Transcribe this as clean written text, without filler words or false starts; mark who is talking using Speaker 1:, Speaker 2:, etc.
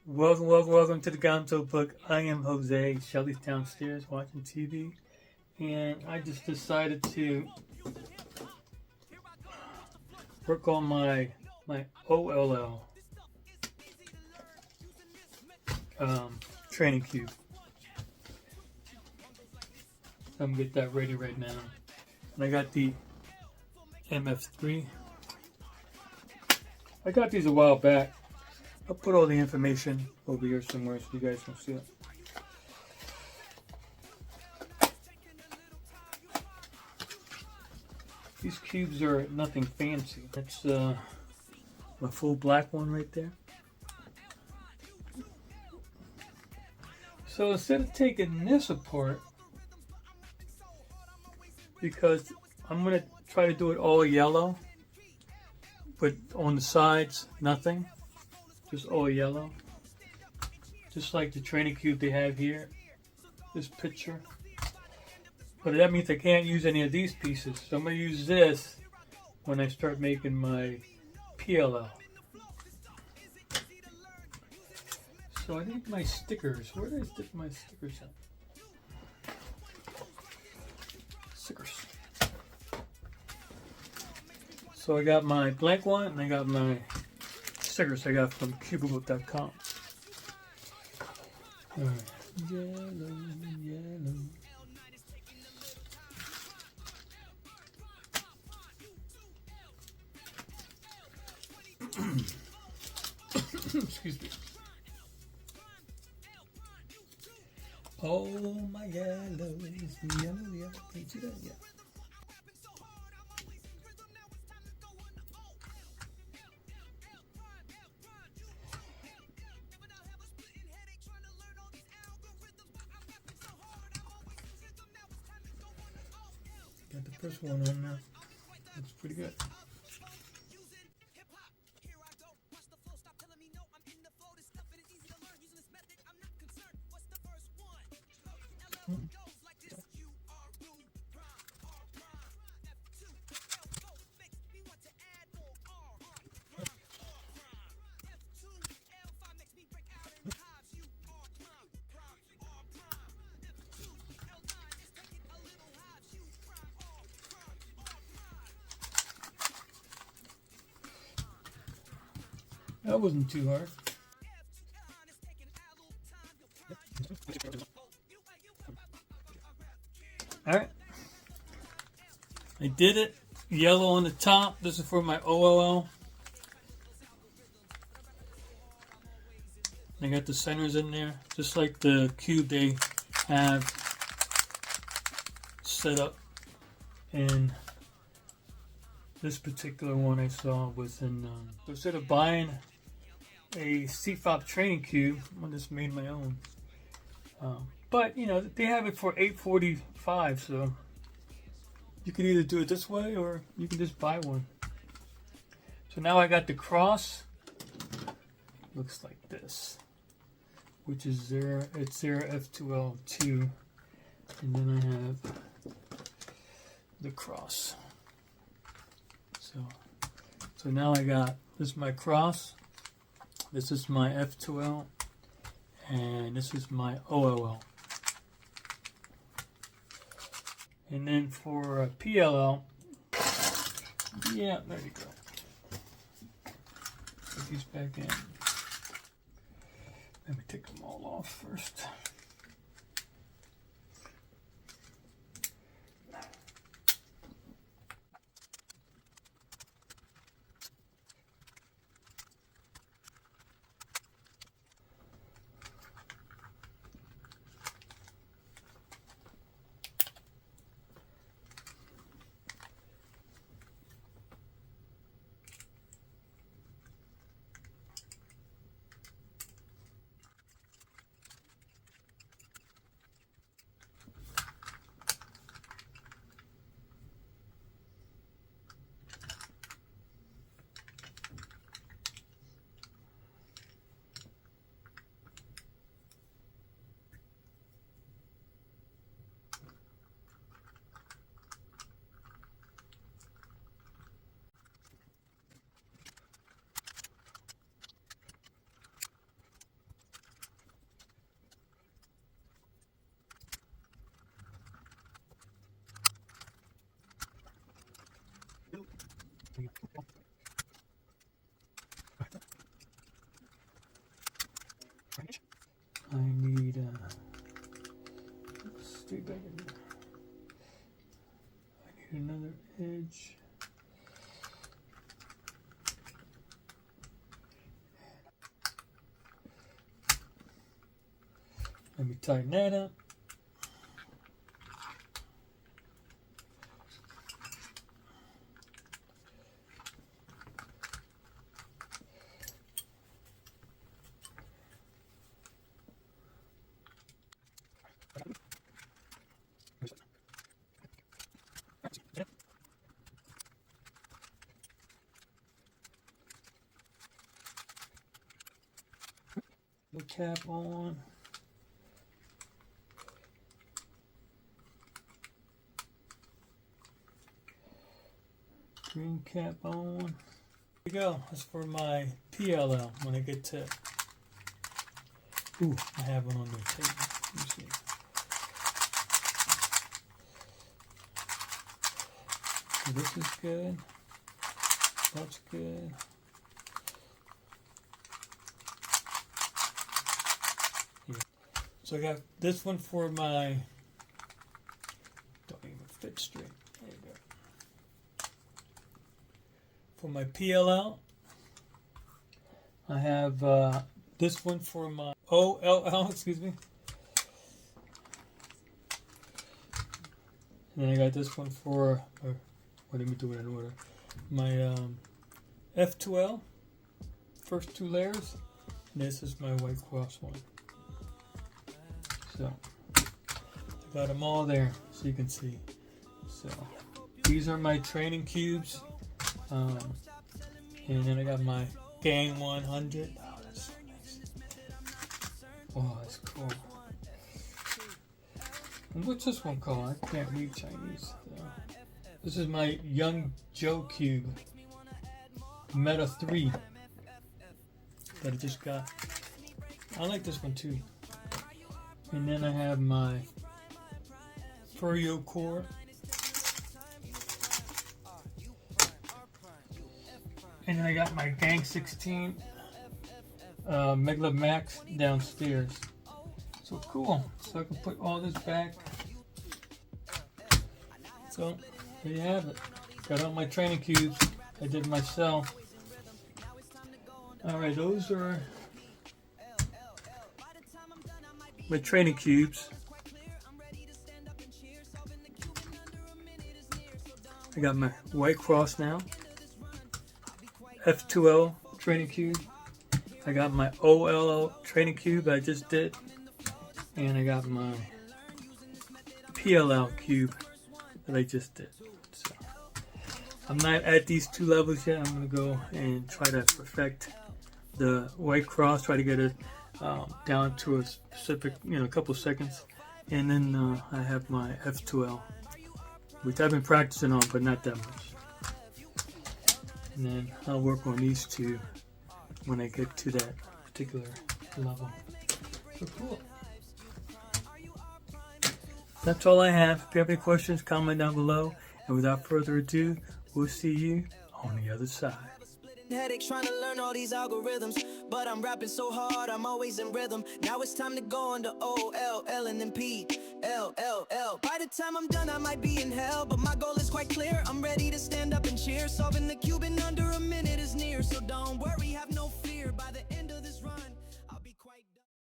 Speaker 1: Welcome to the Gonzo Book. I am Jose. Shelly's downstairs watching TV, and I just decided to work on my OLL training cube. I'm gonna get that ready right now. And I got the MF3. I got these a while back. I'll put all the information over here somewhere so you guys can see it. These cubes are nothing fancy. That's my full black one right there. So instead of taking this apart, because I'm going to try to do it all yellow, but on the sides, nothing. Just all yellow. Just like the training cube they have here. This picture. But that means I can't use any of these pieces. So I'm going to use this when I start making my PLL. So I need my stickers. Where did I stick my stickers at? Stickers. So I got my blank one and I got my stickers I got from cubicle.com. Alright. Yellow. Excuse me. Oh, my yellow is yellow. Can you see that? Yeah. Got the first one on now. Looks pretty good. That wasn't too hard. Alright. I did it. Yellow on the top. This is for my OLL. I got the centers in there. Just like the cube they have set up in this particular one I saw was in. So instead of buying a CFOP training cube, I just made my own. But you know they have it for $8.45, so you can either do it this way or you can just buy one. So now I got the cross. Looks like this, which is there. It's there F2L2, and then I have the cross. So now I got this is my cross. This is my F2L, and this is my OLL. And then for PLL, yeah, there you go. Put these back in. Let me take them all off first. straight back in there. I need another edge. Let me tighten that up. The cap on. Green cap on. Here we go. That's for my PLL when I get to. Ooh, I have one on the table. Let me see. So this is good. That's good. Yeah. So I got this one for my. Don't even fit straight. There you go. For my PLL, I have this one for my OLL, excuse me. And then I got this one for, let me do it in order. My F2L, first two layers. And this is my white cross one. So, I got them all there so you can see. So, these are my training cubes. And then I got my Gang 100. Oh, that's so nice. Oh, that's cool. And what's this one called? I can't read Chinese. So. This is my Young Joe cube. Meta 3. That I just got. I like this one too. And then I have my Furio core. And then I got my Gang 16 Megla Max downstairs. So cool. So I can put all this back. So there you have it. Got all my training cubes. I did myself. Alright, those are my training cubes. I got my white cross now. F2L training cube. I got my OLL training cube I just did. And I got my PLL cube that I just did. So I'm not at these two levels yet. I'm going to go and try to perfect the white cross, try to get it down to a specific, a couple seconds. And then I have my F2L, which I've been practicing on, but not that much. And then I'll work on these two when I get to that particular level. So cool. That's all I have. If you have any questions, comment down below. And without further ado, we'll see you on the other side.
Speaker 2: Headache trying to learn all these algorithms, but I'm rapping so hard, I'm always in rhythm. Now it's time to go on to OLL and then PLL. By the time I'm done, I might be in hell, but my goal is quite clear. I'm ready to stand up and cheer, solving the cube in under a minute.